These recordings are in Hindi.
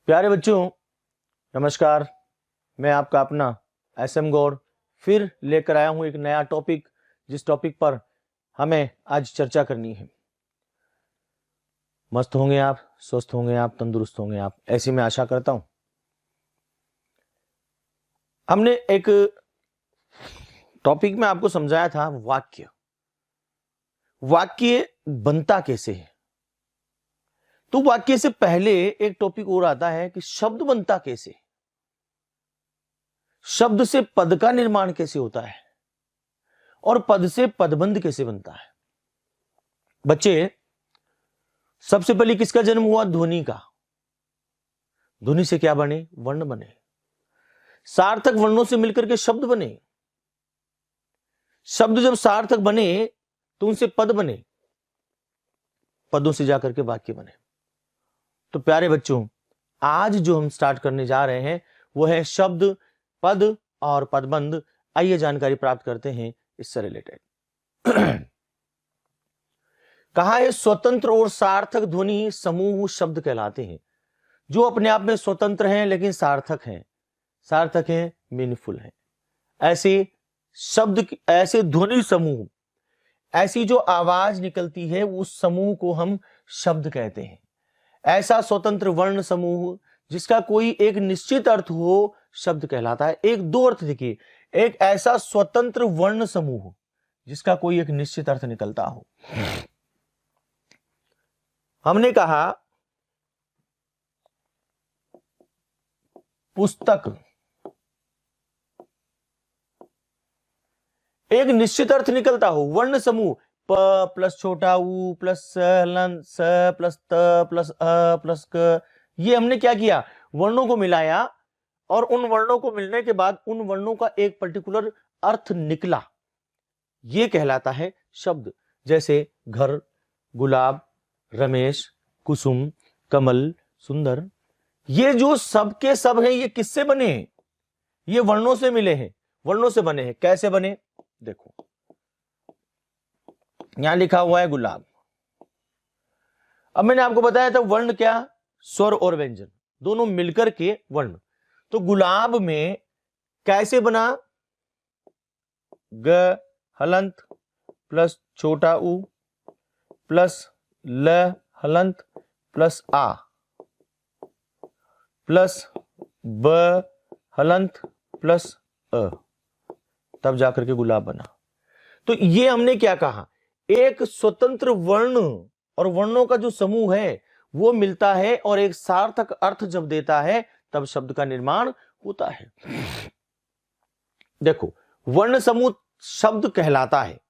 प्यारे बच्चों, नमस्कार। मैं आपका अपना SM गौड़ फिर लेकर आया हूं एक नया टॉपिक, जिस टॉपिक पर हमें आज चर्चा करनी है। मस्त होंगे आप, स्वस्थ होंगे आप, तंदुरुस्त होंगे आप, ऐसी मैं आशा करता हूं। हमने एक टॉपिक में आपको समझाया था वाक्य बनता कैसे है। तो वाक्य से पहले एक टॉपिक और आता है कि शब्द बनता कैसे, शब्द से पद का निर्माण कैसे होता है और पद से पदबंध कैसे बनता है। बच्चे, सबसे पहले किसका जन्म हुआ? ध्वनि का। ध्वनि से क्या बने? वर्ण बने। सार्थक वर्णों से मिलकर के शब्द बने। शब्द जब सार्थक बने तो उनसे पद बने, पदों से जाकर के वाक्य बने। तो प्यारे बच्चों, आज जो हम स्टार्ट करने जा रहे हैं वो है शब्द, पद और पदबंध। आइए जानकारी प्राप्त करते हैं इससे रिलेटेड। कहा है स्वतंत्र और सार्थक ध्वनि समूह शब्द कहलाते हैं, जो अपने आप में स्वतंत्र हैं लेकिन सार्थक हैं, मीनिंगफुल हैं। ऐसे शब्द, ऐसे ध्वनि समूह, ऐसी जो आवाज निकलती है उस समूह को हम शब्द कहते हैं। ऐसा स्वतंत्र वर्ण समूह जिसका कोई एक निश्चित अर्थ हो शब्द कहलाता है। एक दो अर्थ देखिए, एक ऐसा स्वतंत्र वर्ण समूह जिसका कोई एक निश्चित अर्थ निकलता हो। हमने कहा पुस्तक, एक निश्चित अर्थ निकलता हो। वर्ण समूह प प्लस छोटा ऊ प्लस स प्लस त प्लस अ प्लस क, ये हमने क्या किया? वर्णों को मिलाया और उन वर्णों को मिलने के बाद उन वर्णों का एक पर्टिकुलर अर्थ निकला, ये कहलाता है शब्द। जैसे घर, गुलाब, रमेश, कुसुम, कमल, सुंदर, ये जो सब के सब हैं, ये किससे बने हैं? ये वर्णों से मिले हैं, वर्णों से बने हैं। कैसे बने? देखो, यहां लिखा हुआ है गुलाब। अब मैंने आपको बताया था वर्ण क्या? स्वर और व्यंजन दोनों मिलकर के वर्ण। तो गुलाब में कैसे बना? ग हलंत प्लस छोटा ऊ प्लस ल हलंत प्लस आ प्लस ब हलंत प्लस अ, तब जाकर के गुलाब बना। तो ये हमने क्या कहा? एक स्वतंत्र वर्ण और वर्णों का जो समूह है वो मिलता है और एक सार्थक अर्थ जब देता है तब शब्द का निर्माण होता है। देखो, वर्ण समूह शब्द कहलाता है,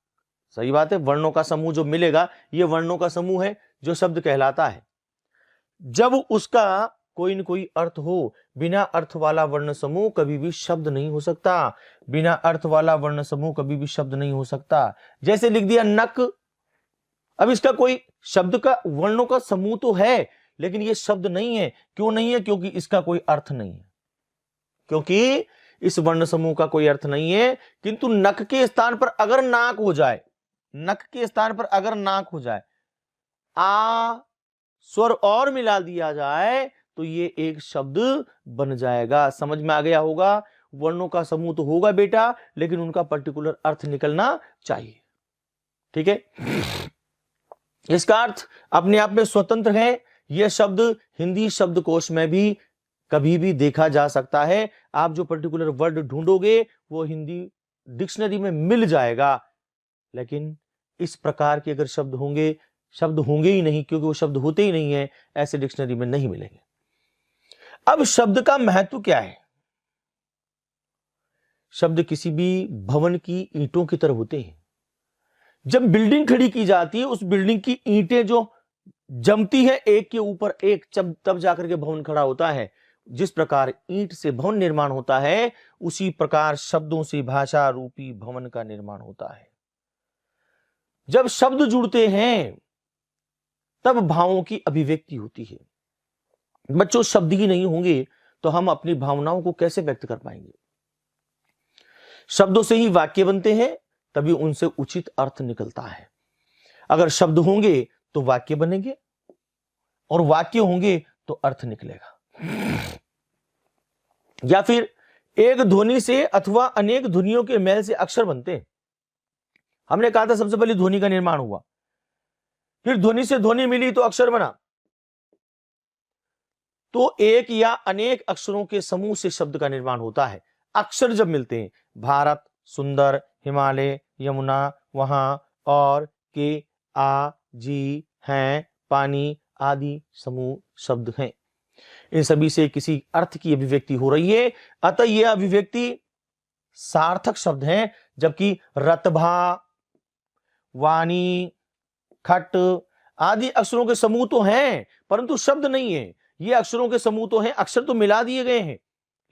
सही बात है। वर्णों का समूह जो मिलेगा ये वर्णों का समूह है जो शब्द कहलाता है। जब उसका कोई न कोई अर्थ हो, बिना अर्थ वाला वर्ण समूह कभी भी शब्द नहीं हो सकता। बिना अर्थ वाला वर्ण समूह कभी भी शब्द नहीं हो सकता। जैसे लिख दिया नक, अब इसका कोई शब्द का वर्णों का समूह तो है लेकिन ये शब्द नहीं है। क्यों नहीं है? क्योंकि इसका कोई अर्थ नहीं है, क्योंकि इस वर्ण समूह का कोई अर्थ नहीं है। किंतु नक के स्थान पर अगर नाक हो जाए, नक के स्थान पर अगर नाक हो जाए, आ स्वर और मिला दिया जाए तो ये एक शब्द बन जाएगा। समझ में आ गया होगा? वर्णों का समूह तो होगा बेटा, लेकिन उनका पर्टिकुलर अर्थ निकलना चाहिए। ठीक है, इसका अर्थ अपने आप में स्वतंत्र है। यह शब्द हिंदी शब्दकोश में भी कभी भी देखा जा सकता है। आप जो पर्टिकुलर वर्ड ढूंढोगे वो हिंदी डिक्शनरी में मिल जाएगा, लेकिन इस प्रकार के अगर शब्द होंगे ही नहीं, क्योंकि वो शब्द होते ही नहीं है, ऐसे डिक्शनरी में नहीं मिलेंगे। अब शब्द का महत्व क्या है? शब्द किसी भी भवन की ईंटों की तरह होते हैं। जब बिल्डिंग खड़ी की जाती है, उस बिल्डिंग की ईंटें जो जमती है एक के ऊपर एक, तब जाकर के भवन खड़ा होता है। जिस प्रकार ईंट से भवन निर्माण होता है, उसी प्रकार शब्दों से भाषा रूपी भवन का निर्माण होता है। जब शब्द जुड़ते हैं तब भावों की अभिव्यक्ति होती है। बच्चों, शब्द ही नहीं होंगे तो हम अपनी भावनाओं को कैसे व्यक्त कर पाएंगे? शब्दों से ही वाक्य बनते हैं, तभी उनसे उचित अर्थ निकलता है। अगर शब्द होंगे तो वाक्य बनेंगे, और वाक्य होंगे तो अर्थ निकलेगा। या फिर एक ध्वनि से अथवा अनेक ध्वनियों के मेल से अक्षर बनते हैं। हमने कहा था सबसे पहले ध्वनि का निर्माण हुआ, फिर ध्वनि से ध्वनि मिली तो अक्षर बना। तो एक या अनेक अक्षरों के समूह से शब्द का निर्माण होता है। अक्षर जब मिलते हैं, भारत, सुंदर, हिमालय, यमुना, वहां, और, के, आ, जी, हैं, पानी आदि समूह शब्द हैं। इन सभी से किसी अर्थ की अभिव्यक्ति हो रही है, अतः यह अभिव्यक्ति सार्थक शब्द हैं। जबकि रतभा, वाणी, खट आदि अक्षरों के समूह तो हैं परंतु शब्द नहीं है। ये अक्षरों के समूह तो हैं, अक्षर तो मिला दिए गए हैं,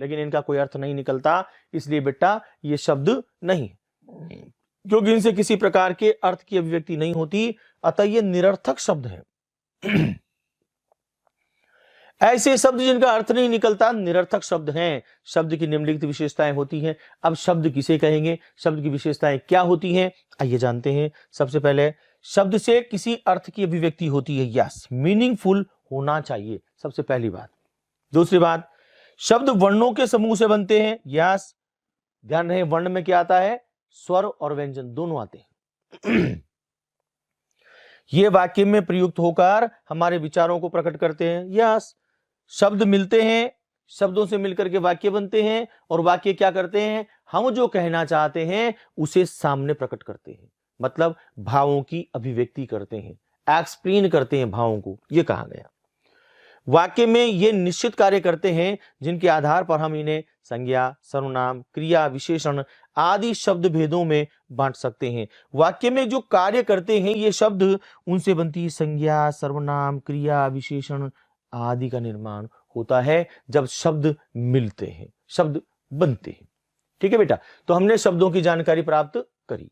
लेकिन इनका कोई अर्थ नहीं निकलता। इसलिए बेटा ये शब्द नहीं, क्योंकि इनसे किसी प्रकार के अर्थ की अभिव्यक्ति नहीं होती, अतः ये निरर्थक शब्द है। ऐसे शब्द जिनका अर्थ नहीं निकलता निरर्थक शब्द हैं। शब्द की निम्नलिखित विशेषताएं होती हैं। अब शब्द किसे कहेंगे, शब्द की विशेषताएं क्या होती हैं, आइए जानते हैं। सबसे पहले, शब्द से किसी अर्थ की अभिव्यक्ति होती है, यस, मीनिंगफुल होना चाहिए, सबसे पहली बात। दूसरी बात, शब्द वर्णों के समूह से बनते हैं, यस, ध्यान रहे वर्ण में क्या आता है, स्वर और व्यंजन दोनों आते हैं। ये वाक्य में प्रयुक्त होकर हमारे विचारों को प्रकट करते हैं, यस। शब्द मिलते हैं, शब्दों से मिलकर के वाक्य बनते हैं, और वाक्य क्या करते हैं, हम जो कहना चाहते हैं उसे सामने प्रकट करते हैं, मतलब भावों की अभिव्यक्ति करते हैं, एक्सप्लेन करते हैं भावों को, यह कहा गया। वाक्य में ये निश्चित कार्य करते हैं जिनके आधार पर हम इन्हें संज्ञा, सर्वनाम, क्रिया, विशेषण आदि शब्द भेदों में बांट सकते हैं। वाक्य में जो कार्य करते हैं ये शब्द, उनसे बनती संज्ञा, सर्वनाम, क्रिया, विशेषण आदि का निर्माण होता है जब शब्द मिलते हैं, शब्द बनते हैं। ठीक है बेटा, तो हमने शब्दों की जानकारी प्राप्त करी।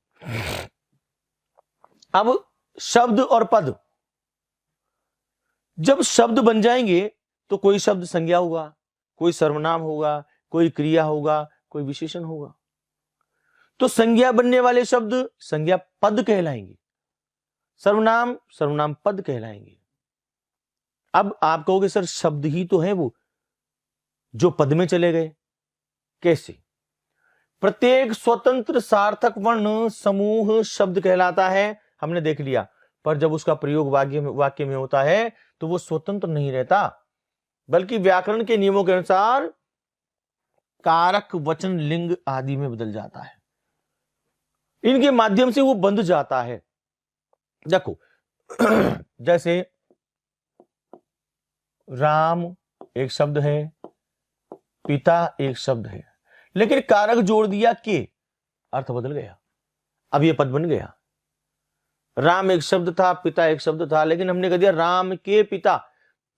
अब शब्द और पद, जब शब्द बन जाएंगे तो कोई शब्द संज्ञा होगा, कोई सर्वनाम होगा, कोई क्रिया होगा, कोई विशेषण होगा। तो संज्ञा बनने वाले शब्द संज्ञा पद कहलाएंगे, सर्वनाम सर्वनाम पद कहलाएंगे। अब आप कहोगे सर शब्द ही तो है वो जो पद में चले गए, कैसे? प्रत्येक स्वतंत्र सार्थक वर्ण समूह शब्द कहलाता है, हमने देख लिया। पर जब उसका प्रयोग वाक्य में होता है तो वो स्वतंत्र नहीं रहता, बल्कि व्याकरण के नियमों के अनुसार कारक, वचन, लिंग आदि में बदल जाता है। इनके माध्यम से वो बंध जाता है। देखो जैसे राम एक शब्द है, पिता एक शब्द है, लेकिन कारक जोड़ दिया के, अर्थ बदल गया, अब ये पद बन गया। राम एक शब्द था, पिता एक शब्द था, लेकिन हमने कह दिया राम के पिता,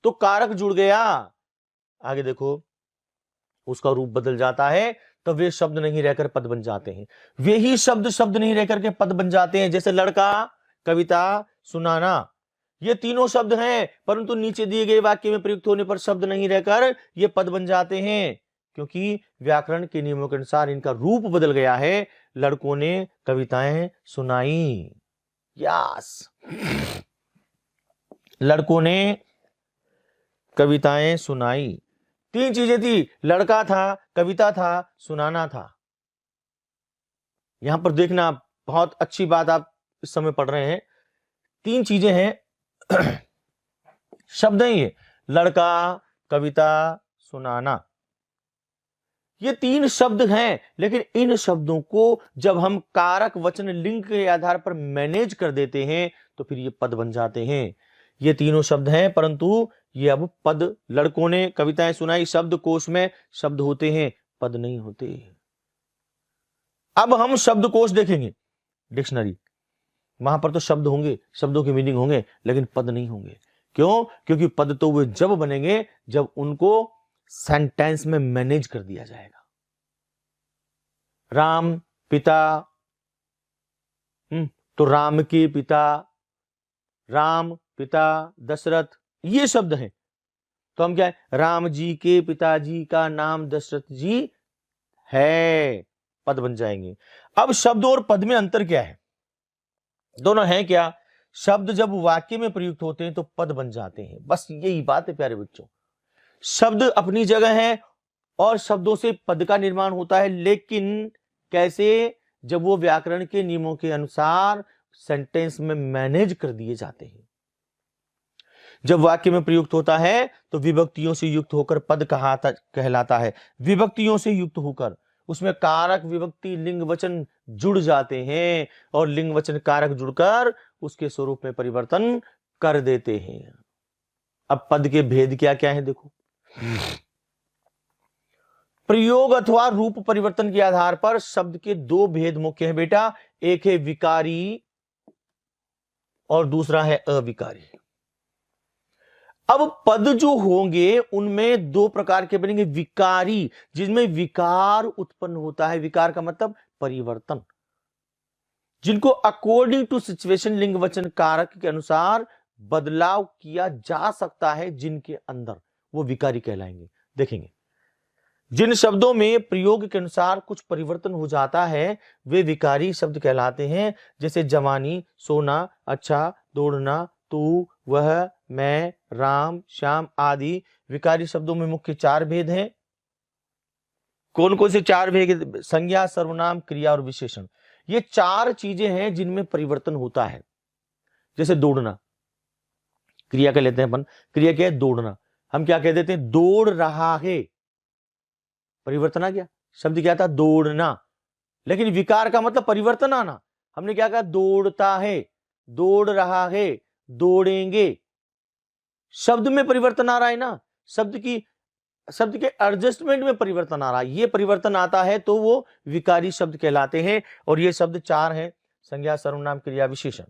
तो कारक जुड़ गया। आगे देखो उसका रूप बदल जाता है, तो वे शब्द नहीं रहकर पद बन जाते हैं। वे ही शब्द शब्द नहीं रहकर के पद बन जाते हैं। जैसे लड़का, कविता, सुनाना, ये तीनों शब्द हैं, परंतु नीचे दिए गए वाक्य में प्रयुक्त होने पर शब्द नहीं रहकर ये पद बन जाते हैं, क्योंकि व्याकरण के नियमों के अनुसार इनका रूप बदल गया है। लड़कों ने कविताएं सुनाई, यस, लड़कों ने कविताएं सुनाई। तीन चीजें थी, लड़का था, कविता था, सुनाना था। यहां पर देखना, बहुत अच्छी बात आप इस समय पढ़ रहे हैं। तीन चीजें हैं, शब्द हैं ये, लड़का, कविता, सुनाना, ये तीन शब्द हैं। लेकिन इन शब्दों को जब हम कारक, वचन, लिंग के आधार पर मैनेज कर देते हैं तो फिर ये पद बन जाते हैं। ये तीनों शब्द हैं, परंतु ये अब पद, लड़कों ने कविताएं सुनाई, शब्द कोश में शब्द होते हैं, पद नहीं होते। अब हम शब्दकोश देखेंगे, डिक्शनरी, वहां पर तो शब्द होंगे, शब्दों के मीनिंग होंगे, लेकिन पद नहीं होंगे। क्यों? क्योंकि पद तो वे जब बनेंगे जब उनको सेंटेंस में मैनेज कर दिया जाएगा। राम पिता, तो राम के पिता, राम पिता दशरथ, ये शब्द हैं। तो हम क्या है, राम जी के पिताजी का नाम दशरथ जी है, पद बन जाएंगे। अब शब्द और पद में अंतर क्या है? दोनों हैं क्या? शब्द जब वाक्य में प्रयुक्त होते हैं तो पद बन जाते हैं। बस यही बात है प्यारे बच्चों। शब्द अपनी जगह है और शब्दों से पद का निर्माण होता है, लेकिन कैसे? जब वो व्याकरण के नियमों के अनुसार सेंटेंस में मैनेज कर दिए जाते हैं। जब वाक्य में प्रयुक्त होता है तो विभक्तियों से युक्त होकर पद कहलाता है। विभक्तियों से युक्त होकर उसमें कारक, विभक्ति, लिंग वचन जुड़ जाते हैं और लिंग वचन कारक जुड़कर उसके स्वरूप में परिवर्तन कर देते हैं। अब पद के भेद क्या क्या है देखो। प्रयोग अथवा रूप परिवर्तन के आधार पर शब्द के दो भेद मुख्य हैं बेटा। एक है विकारी और दूसरा है अविकारी। अब पद जो होंगे उनमें दो प्रकार के बनेंगे। विकारी, जिनमें विकार उत्पन्न होता है, विकार का मतलब परिवर्तन, जिनको अकॉर्डिंग टू सिचुएशन लिंग वचन कारक के अनुसार बदलाव किया जा सकता है, जिनके अंदर वो विकारी कहलाएंगे। देखेंगे जिन शब्दों में प्रयोग के अनुसार कुछ परिवर्तन हो जाता है वे विकारी शब्द कहलाते हैं। जैसे जवानी, सोना, अच्छा, दौड़ना, तू, वह, मैं, राम, श्याम आदि विकारी शब्दों में मुख्य चार भेद हैं। कौन कौन से चार भेद? संज्ञा, सर्वनाम, क्रिया और विशेषण। ये चार चीजें हैं जिनमें परिवर्तन होता है। जैसे दौड़ना, क्रिया का लेते हैं अपन। क्रिया क्या है? दौड़ना। हम क्या कह देते हैं? दौड़ रहा है, परिवर्तन आ गया। शब्द क्या था? दौड़ना। लेकिन विकार का मतलब परिवर्तन आना। हमने क्या कहा? दौड़ता है, दौड़ रहा है, दौड़ेंगे। शब्द में परिवर्तन आ रहा है ना, शब्द के एडजस्टमेंट में परिवर्तन आ रहा है। ये परिवर्तन आता है तो वो विकारी शब्द कहलाते हैं। और ये शब्द चार हैं: संज्ञा, सर्वनाम, क्रिया, विशेषण।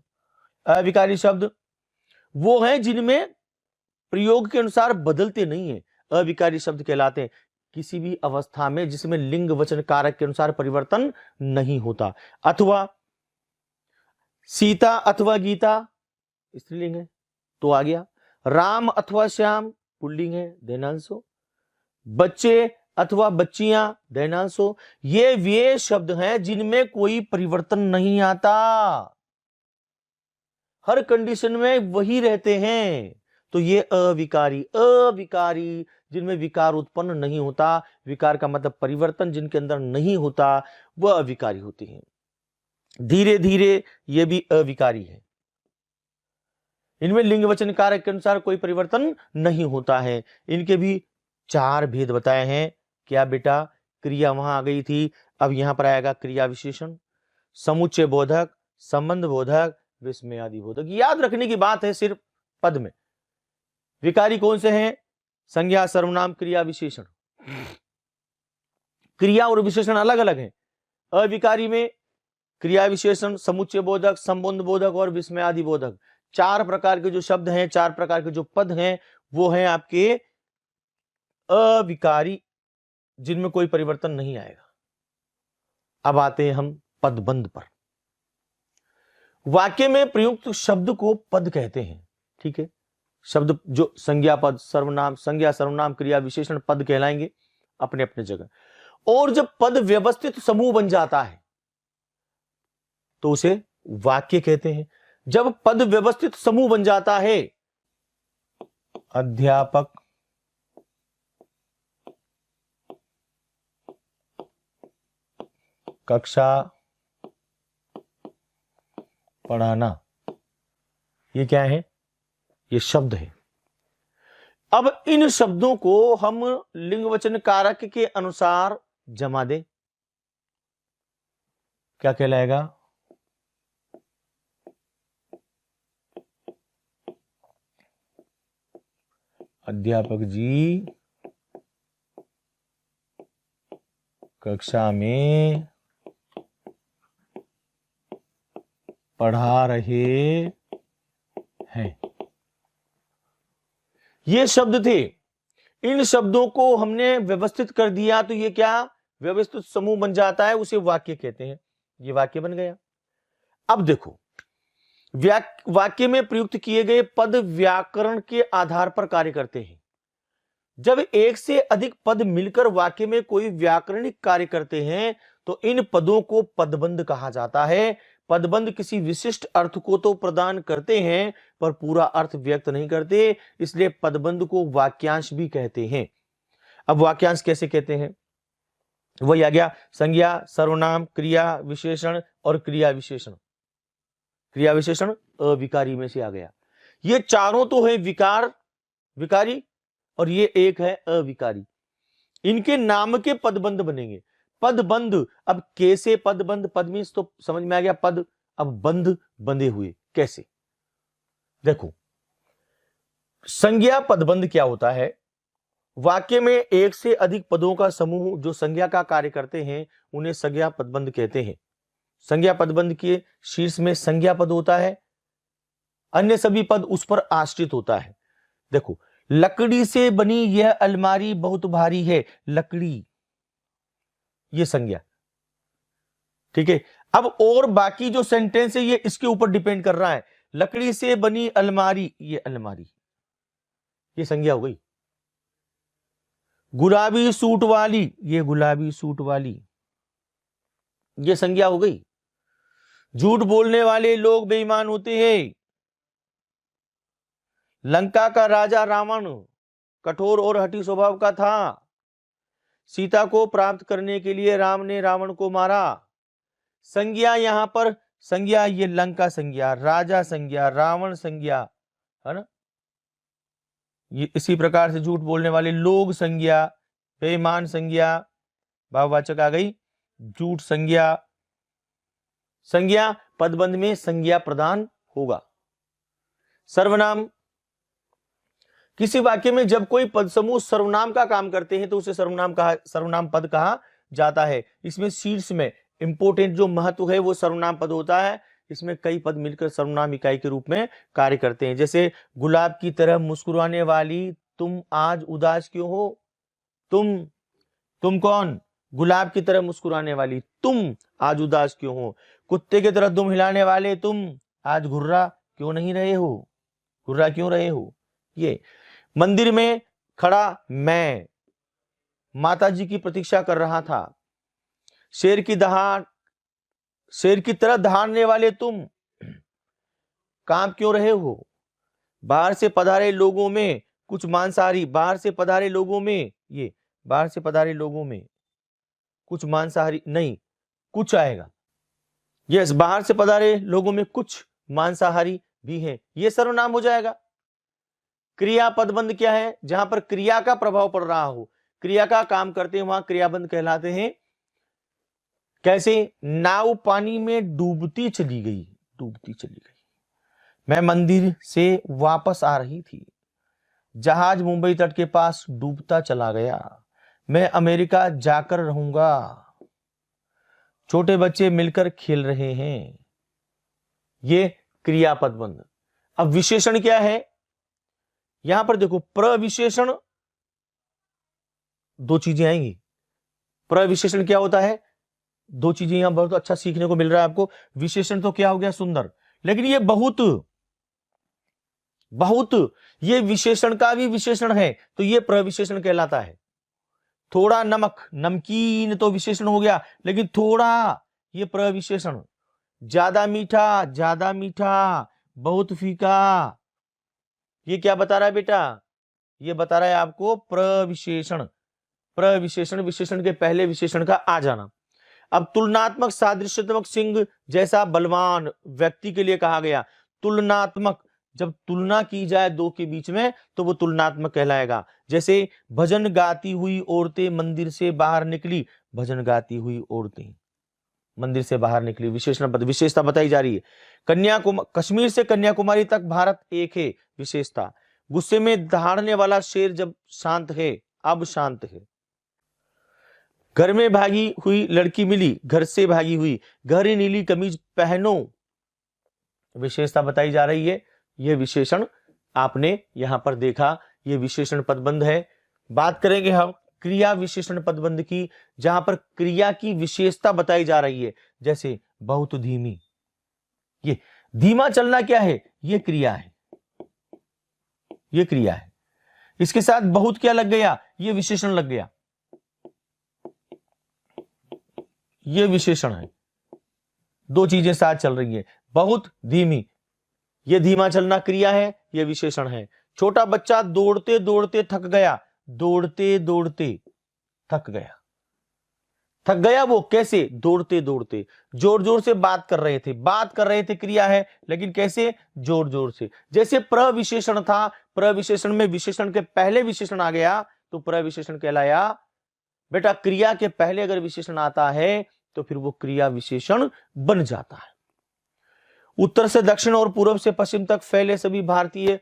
अविकारी शब्द वो हैं जिनमें प्रयोग के अनुसार बदलते नहीं है, अविकारी शब्द कहलाते हैं। किसी भी अवस्था में जिसमें लिंग वचन कारक के अनुसार परिवर्तन नहीं होता। अथवा सीता अथवा गीता स्त्रीलिंग है तो आ गया। राम अथवा श्याम पुल्लिंग है, देनांशो। बच्चे अथवा बच्चियां, देनांशो। ये वे शब्द हैं जिनमें कोई परिवर्तन नहीं आता, हर कंडीशन में वही रहते हैं। तो ये अविकारी जिनमें विकार उत्पन्न नहीं होता, विकार का मतलब परिवर्तन जिनके अंदर नहीं होता, वह अविकारी होती हैं। धीरे धीरे ये भी अविकारी है। इनमें लिंग वचन कारक के अनुसार कोई परिवर्तन नहीं होता है। इनके भी चार भेद बताए हैं। क्या बेटा? क्रिया वहां आ गई थी, अब यहां पर आएगा क्रिया विशेषण। समुच्चय बोधक, संबंध बोधक, विस्मयादि बोधक। याद रखने की बात है सिर्फ पद में। विकारी कौन से हैं? संज्ञा, सर्वनाम, क्रिया, विशेषण। क्रिया और विशेषण अलग अलग हैं। अविकारी में क्रिया विशेषण, समुच्चय बोधक, संबंध बोधक और विस्मयादि बोधक। चार प्रकार के जो शब्द हैं, चार प्रकार के जो पद हैं, वो हैं आपके अविकारी, जिनमें कोई परिवर्तन नहीं आएगा। अब आते हैं हम पदबंध पर। वाक्य में प्रयुक्त शब्द को पद कहते हैं। ठीक है, शब्द जो संज्ञा पद, सर्वनाम, संज्ञा, सर्वनाम, क्रिया, विशेषण पद कहलाएंगे अपने अपने जगह। और जब पद व्यवस्थित समूह बन जाता है तो उसे वाक्य कहते हैं। जब पद व्यवस्थित समूह बन जाता है, अध्यापक, कक्षा, पढ़ाना, ये क्या है? ये शब्द है। अब इन शब्दों को हम लिंग वचन कारक के अनुसार जमा दें, क्या कहलाएगा? अध्यापक जी कक्षा में पढ़ा रहे हैं। ये शब्द थे। इन शब्दों को हमने व्यवस्थित कर दिया तो ये क्या? व्यवस्थित समूह बन जाता है, उसे वाक्य कहते हैं। ये वाक्य बन गया। अब देखो, वाक्य में प्रयुक्त किए गए पद व्याकरण के आधार पर कार्य करते हैं। जब एक से अधिक पद मिलकर वाक्य में कोई व्याकरणिक कार्य करते हैं तो इन पदों को पदबंध कहा जाता है। पदबंध किसी विशिष्ट अर्थ को तो प्रदान करते हैं पर पूरा अर्थ व्यक्त नहीं करते, इसलिए पदबंध को वाक्यांश भी कहते हैं। अब वाक्यांश कैसे कहते हैं, वही आ गया संज्ञा, सर्वनाम, क्रिया विशेषण और क्रिया विशेषण। क्रिया विशेषण अविकारी में से आ गया। ये चारों तो है विकारी और ये एक है अविकारी। इनके नाम के पदबंध बनेंगे। पदबंध, अब कैसे पदबंध, पद मीन्स तो समझ में आ गया पद, अब बंध बंधे हुए कैसे, देखो संज्ञा पदबंध क्या होता है, वाक्य में एक से अधिक पदों का समूह जो संज्ञा का कार्य करते हैं उन्हें संज्ञा पदबंध कहते हैं। संज्ञा पदबंध के शीर्ष में संज्ञा पद होता है, अन्य सभी पद उस पर आश्रित होता है। देखो, लकड़ी से बनी यह अलमारी बहुत भारी है, लकड़ी ये संज्ञा, ठीक है। अब और बाकी जो सेंटेंस है ये इसके ऊपर डिपेंड कर रहा है। लकड़ी से बनी अलमारी, ये अलमारी, ये संज्ञा हो गई। गुलाबी सूट वाली, ये गुलाबी सूट वाली, ये संज्ञा हो गई। झूठ बोलने वाले लोग बेईमान होते हैं। लंका का राजा रावण कठोर और हठी स्वभाव का था। सीता को प्राप्त करने के लिए राम ने रावण को मारा। संज्ञा यहां पर संज्ञा, ये लंका संज्ञा, राजा संज्ञा, रावण संज्ञा, है ना। ये इसी प्रकार से झूठ बोलने वाले लोग संज्ञा, बेईमान संज्ञा, भाववाचक आ गई, झूठ संज्ञा। संज्ञा पदबंध में संज्ञा प्रदान होगा। सर्वनाम, किसी वाक्य में जब कोई पद समूह सर्वनाम का काम करते हैं तो उसे सर्वनाम पद कहा जाता है। इसमें शीर्ष में इंपोर्टेंट जो महत्व है वो सर्वनाम पद होता है। इसमें कई पद मिलकर सर्वनाम इकाई के रूप में कार्य करते हैं। जैसे गुलाब की तरह मुस्कुराने वाली तुम आज उदास क्यों हो। तुम कौन, गुलाब की तरह मुस्कुराने वाली तुम आज उदास क्यों हो। कुत्ते की तरह दुम हिलाने वाले तुम आज घुर्रा क्यों नहीं रहे हो, घुर्रा क्यों रहे हो। ये मंदिर में खड़ा मैं माता जी की प्रतीक्षा कर रहा था। शेर की तरह दहाड़ने वाले तुम कांप क्यों रहे हो। बाहर से पधारे लोगों में कुछ मांसाहारी, बाहर से पधारे लोगों में, ये बाहर से पधारे लोगों में कुछ मांसाहारी नहीं, कुछ आएगा। यस, बाहर से पधारे लोगों में कुछ मांसाहारी भी हैं, ये सर्वनाम हो जाएगा। क्रिया पदबंध क्या है, जहां पर क्रिया का प्रभाव पड़ रहा हो, क्रिया का काम करते हैं वहां क्रियाबंध कहलाते हैं। कैसे, नाव पानी में डूबती चली गई, मैं मंदिर से वापस आ रही थी। जहाज मुंबई तट के पास डूबता चला गया। मैं अमेरिका जाकर रहूंगा। छोटे बच्चे मिलकर खेल रहे हैं। ये क्रिया पदबंध। अब विशेषण क्या है, यहां पर देखो प्रविशेषण, दो चीजें आएंगी। प्रविशेषण क्या होता है, दो चीजें यहां बहुत अच्छा सीखने को मिल रहा है आपको। विशेषण तो क्या हो गया, सुंदर, लेकिन ये बहुत, ये विशेषण का भी विशेषण है तो ये प्रविशेषण कहलाता है। थोड़ा नमक, नमकीन तो विशेषण हो गया, लेकिन थोड़ा ये प्रविशेषण। ज्यादा मीठा, बहुत फीका, ये क्या बता रहा है बेटा, ये बता रहा है आपको प्रविशेषण। विशेषण के पहले विशेषण का आ जाना। अब तुलनात्मक सादृश्यात्मक सिंह जैसा बलवान व्यक्ति के लिए कहा गया। तुलनात्मक, जब तुलना की जाए दो के बीच में तो वो तुलनात्मक कहलाएगा। जैसे भजन गाती हुई औरतें मंदिर से बाहर निकली, भजन गाती हुई औरतें मंदिर से बाहर निकली, विशेषण पद, विशेषता बताई जा रही है। कश्मीर से कन्याकुमारी तक भारत एक है, विशेषता। गुस्से में दहाड़ने वाला शेर जब शांत है, अब शांत है। घर में भागी हुई लड़की मिली, घर से भागी हुई। गहरी नीली कमीज पहनो, विशेषता बताई जा रही है। यह विशेषण आपने यहां पर देखा, यह विशेषण पदबंध है। बात करेंगे हम क्रिया विशेषण पदबंध की, जहां पर क्रिया की विशेषता बताई जा रही है। जैसे बहुत धीमी, ये धीमा चलना क्या है, ये क्रिया है, ये क्रिया है। इसके साथ बहुत क्या लग गया, ये विशेषण लग गया, ये विशेषण है। दो चीजें साथ चल रही हैं, बहुत धीमी, ये धीमा चलना क्रिया है, ये विशेषण है। छोटा बच्चा दौड़ते दौड़ते थक गया, दौड़ते दौड़ते थक गया। थक गया वो कैसे? दौड़ते दौड़ते। जोर जोर से बात कर रहे थे, बात कर रहे थे क्रिया है, लेकिन कैसे? जोर जोर से। जैसे प्रविशेषण था, प्रविशेषण में विशेषण के पहले विशेषण आ गया तो प्रविशेषण कहलाया। बेटा क्रिया के पहले अगर विशेषण आता है तो फिर वो क्रिया विशेषण बन जाता है। उत्तर से दक्षिण और पूर्व से पश्चिम तक फैले सभी भारतीय,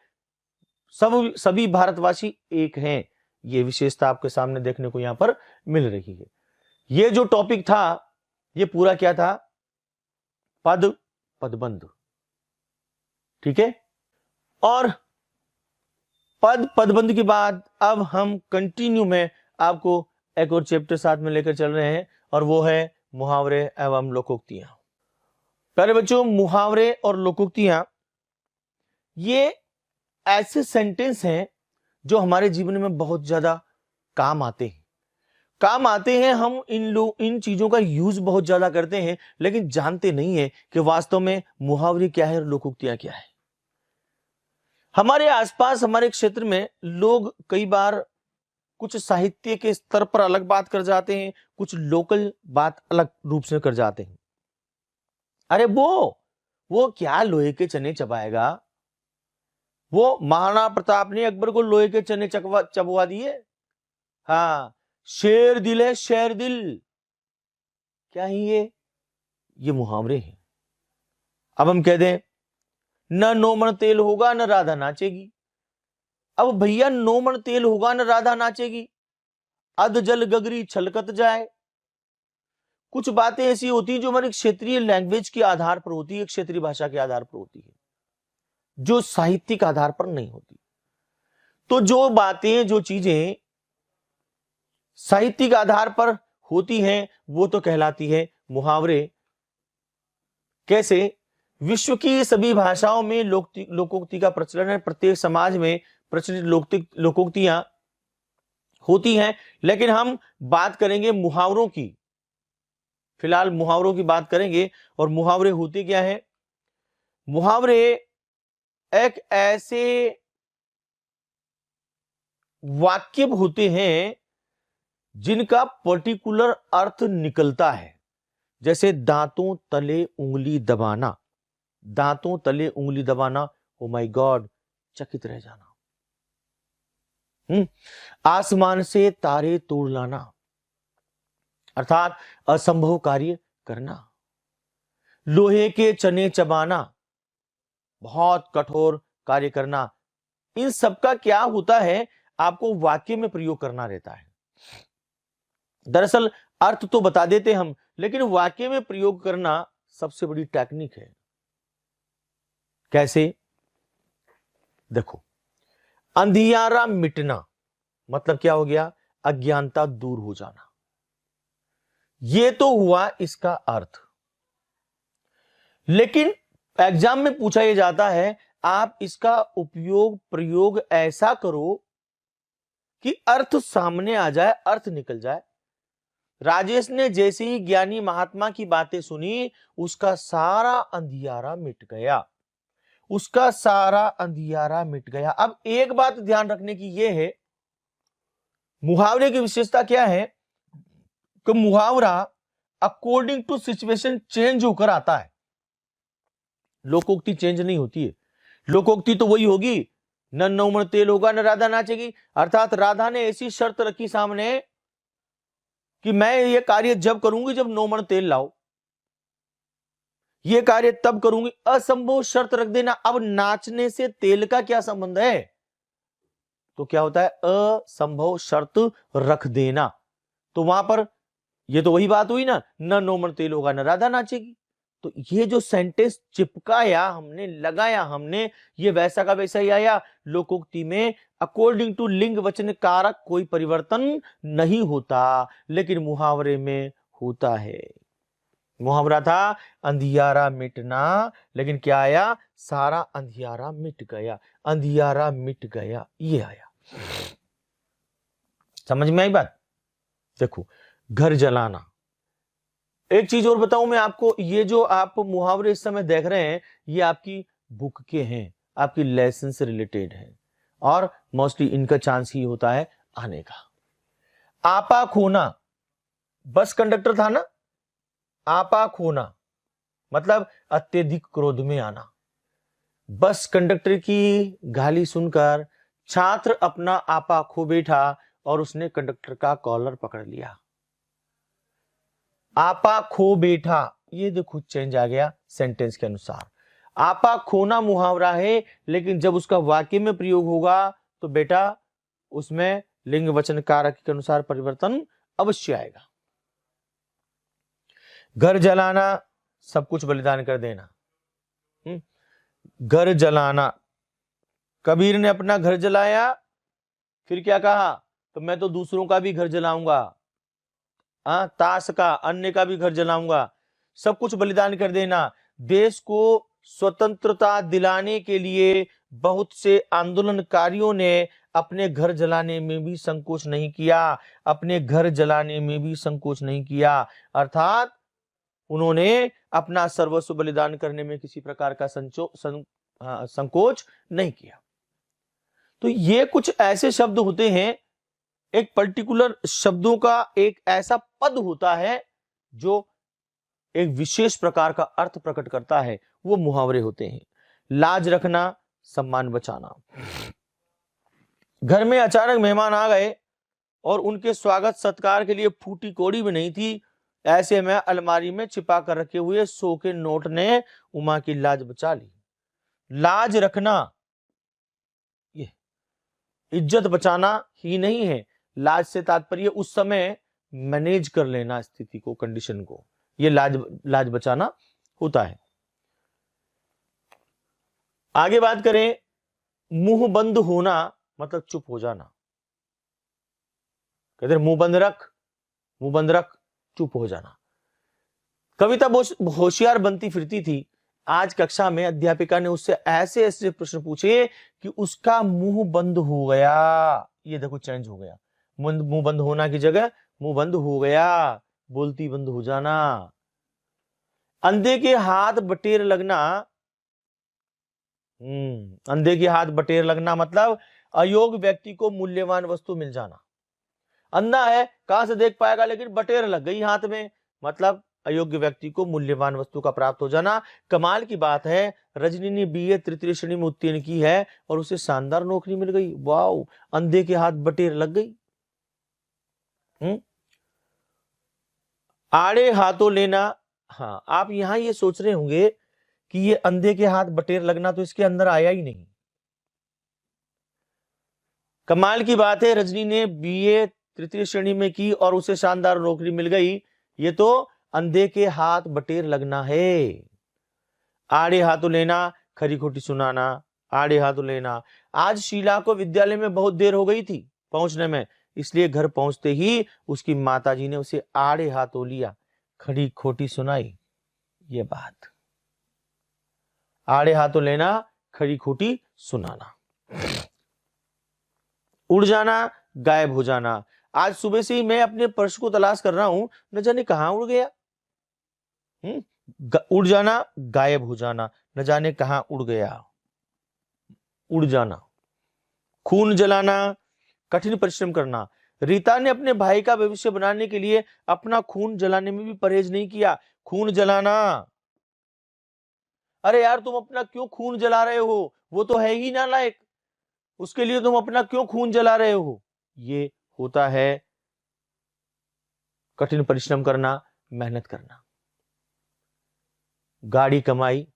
सभी भारतवासी एक हैं। ये विशेषता आपके सामने देखने को यहां पर मिल रही है। ये जो टॉपिक था ये पूरा क्या था? पद पदबंध, ठीक है। और पद पदबंध के बाद अब हम कंटिन्यू में आपको एक और चैप्टर साथ में लेकर चल रहे हैं और वो है मुहावरे एवं लोकोक्तियां। पहले बच्चों, मुहावरे और लोकोक्तियां ये ऐसे सेंटेंस हैं जो हमारे जीवन में बहुत ज्यादा काम आते हैं। काम आते हैं, हम इन चीजों का यूज बहुत ज्यादा करते हैं, लेकिन जानते नहीं है कि वास्तव में मुहावरे क्या है और लोकोक्तियां क्या है। हमारे आसपास, हमारे क्षेत्र में लोग कई बार कुछ साहित्य के स्तर पर अलग बात कर जाते हैं, कुछ लोकल बात अलग रूप से कर जाते हैं। अरे वो क्या लोहे के चने चबाएगा? वो महाराणा प्रताप ने अकबर को लोहे के चने चबवा दिए। हाँ, शेर दिल है, शेर दिल। क्या है ये मुहावरे हैं। अब हम कह दें न 9 मन तेल होगा न राधा नाचेगी। अब भैया 9 मन तेल होगा न राधा नाचेगी, अध जल गगरी छलकत जाए। कुछ बातें ऐसी होती हैं जो हमारी क्षेत्रीय लैंग्वेज के आधार पर होती है, क्षेत्रीय भाषा के आधार पर होती है, जो साहित्यिक आधार पर नहीं होती। तो जो बातें, जो चीजें साहित्यिक आधार पर होती हैं वो तो कहलाती है मुहावरे। कैसे? विश्व की सभी भाषाओं में लोकोक्ति का प्रचलन है, प्रत्येक समाज में प्रचलित लोकोक्तियां होती हैं, लेकिन हम बात करेंगे मुहावरों की। फिलहाल मुहावरों की बात करेंगे। और मुहावरे होते क्या है? मुहावरे एक ऐसे वाक्य होते हैं जिनका पर्टिकुलर अर्थ निकलता है। जैसे दांतों तले उंगली दबाना, दांतों तले उंगली दबाना, ओ माय गॉड, चकित रह जाना। आसमान से तारे तोड़ लाना, अर्थात असंभव कार्य करना। लोहे के चने चबाना, बहुत कठोर कार्य करना। इन सबका क्या होता है? आपको वाक्य में प्रयोग करना रहता है। दरअसल अर्थ तो बता देते हम, लेकिन वाक्य में प्रयोग करना सबसे बड़ी टेक्निक है। कैसे? देखो, अंधियारा मिटना मतलब क्या हो गया? अज्ञानता दूर हो जाना। ये तो हुआ इसका अर्थ। लेकिन एग्जाम में पूछा यह जाता है, आप इसका उपयोग प्रयोग ऐसा करो कि अर्थ सामने आ जाए, अर्थ निकल जाए। राजेश ने जैसे ही ज्ञानी महात्मा की बातें सुनी, उसका सारा अंधियारा मिट गया, उसका सारा अंधियारा मिट गया। अब एक बात ध्यान रखने की यह है, मुहावरे की विशेषता क्या है कि मुहावरा अकॉर्डिंग टू सिचुएशन चेंज होकर आता है। लोकोक्ति चेंज नहीं होती है। लोकोक्ति तो वही होगी, न 9 मन तेल होगा न राधा नाचेगी। अर्थात राधा ने ऐसी शर्त रखी सामने कि मैं ये कार्य जब करूंगी जब 9 मन तेल लाओ, ये कार्य तब करूंगी। असंभव शर्त रख देना। अब नाचने से तेल का क्या संबंध है? तो क्या होता है? असंभव शर्त रख देना। तो वहां पर ये तो वही बात हुई ना, न 9 मन तेल होगा न राधा नाचेगी। तो ये जो सेंटेंस चिपकाया हमने, लगाया हमने, ये वैसा का वैसा ही आया। लोकोक्ति में अकॉर्डिंग टू लिंग वचन कारक कोई परिवर्तन नहीं होता, लेकिन मुहावरे में होता है। मुहावरा था अंधियारा मिटना, लेकिन क्या आया? सारा अंधियारा मिट गया, अंधियारा मिट गया, ये आया। समझ में आई बात? देखो, घर जलाना, एक चीज और बताऊं मैं आपको, ये जो आप मुहावरे इस समय देख रहे हैं ये आपकी बुक के हैं, आपकी लेसन से रिलेटेड है, और मोस्टली इनका चांस ही होता है आने का। आपा खोना, बस कंडक्टर था ना, आपा खोना मतलब अत्यधिक क्रोध में आना। बस कंडक्टर की गाली सुनकर छात्र अपना आपा खो बैठा और उसने कंडक्टर का कॉलर पकड़ लिया। आपा खो बैठा, ये देखो चेंज आ गया सेंटेंस के अनुसार। आपा खोना मुहावरा है, लेकिन जब उसका वाक्य में प्रयोग होगा तो बेटा उसमें लिंग वचन कारक के अनुसार परिवर्तन अवश्य आएगा। घर जलाना, सब कुछ बलिदान कर देना। घर जलाना, कबीर ने अपना घर जलाया, फिर क्या कहा, तो मैं तो दूसरों का भी घर जलाऊंगा, ताश का, अन्य का भी घर जलाऊंगा। सब कुछ बलिदान कर देना। देश को स्वतंत्रता दिलाने के लिए बहुत से आंदोलनकारियों ने अपने घर जलाने में भी संकोच नहीं किया, अपने घर जलाने में भी संकोच नहीं किया, अर्थात उन्होंने अपना सर्वस्व बलिदान करने में किसी प्रकार का संकोच नहीं किया। तो ये कुछ ऐसे शब्द होते हैं, एक पर्टिकुलर शब्दों का एक ऐसा पद होता है जो एक विशेष प्रकार का अर्थ प्रकट करता है, वो मुहावरे होते हैं। लाज रखना, सम्मान बचाना। घर में अचानक मेहमान आ गए और उनके स्वागत सत्कार के लिए फूटी कौड़ी भी नहीं थी, ऐसे में अलमारी में छिपा कर रखे हुए 100 के नोट ने उमा की लाज बचा ली। लाज रखना, ये इज्जत बचाना ही नहीं है, लाज से तात्पर्य उस समय मैनेज कर लेना स्थिति को, कंडीशन को, ये लाज बचाना होता है। आगे बात करें, मुंह बंद होना मतलब चुप हो जाना। कहते मुंह बंद रख, चुप हो जाना। कविता होशियार बनती फिरती थी। आज कक्षा में अध्यापिका ने उससे ऐसे ऐसे प्रश्न पूछे कि उसका मुंह बंद हो गया। ये देखो चेंज हो गया, मुंह बंद होना की जगह मुंह बंद हो गया, बोलती बंद हो जाना। अंधे के हाथ बटेर लगना, अंधे के हाथ बटेर लगना मतलब अयोग्य व्यक्ति को मूल्यवान वस्तु मिल जाना। अंधा है, कहां से देख पाएगा, लेकिन बटेर लग गई हाथ में, मतलब अयोग्य व्यक्ति को मूल्यवान वस्तु का प्राप्त हो जाना। कमाल की बात है, रजनी ने बीए तृतीय श्रेणी में उत्तीर्ण की है और उसे शानदार नौकरी मिल गई। वाओ, अंधे के हाथ बटेर लग गई। आड़े हाथों लेना, हाँ आप यहां ये सोच रहे होंगे कि ये अंधे के हाथ बटेर लगना तो इसके अंदर आया ही नहीं। कमाल की बात है, रजनी ने बीए तृतीय श्रेणी में की और उसे शानदार नौकरी मिल गई, ये तो अंधे के हाथ बटेर लगना है। आड़े हाथों लेना, खरी खोटी सुनाना। आड़े हाथों लेना, आज शीला को विद्यालय में बहुत देर हो गई थी पहुंचने में, इसलिए घर पहुंचते ही उसकी माताजी ने उसे आड़े हाथों लिया, खरी खोटी सुनाई। ये बात, आड़े हाथों लेना, खरी खोटी सुनाना। उड़ जाना, गायब हो जाना। आज सुबह से ही मैं अपने पर्स को तलाश कर रहा हूं, न जाने कहां उड़ गया। उड़ जाना, गायब हो जाना, न जाने कहां उड़ गया। उड़ जाना। खून जलाना, कठिन परिश्रम करना। रीता ने अपने भाई का भविष्य बनाने के लिए अपना खून जलाने में भी परहेज नहीं किया। खून जलाना, अरे यार तुम अपना क्यों खून जला रहे हो, वो तो है ही नालायक, उसके लिए तुम अपना क्यों खून जला रहे हो। ये होता है कठिन परिश्रम करना, मेहनत करना। गाड़ी कमाई,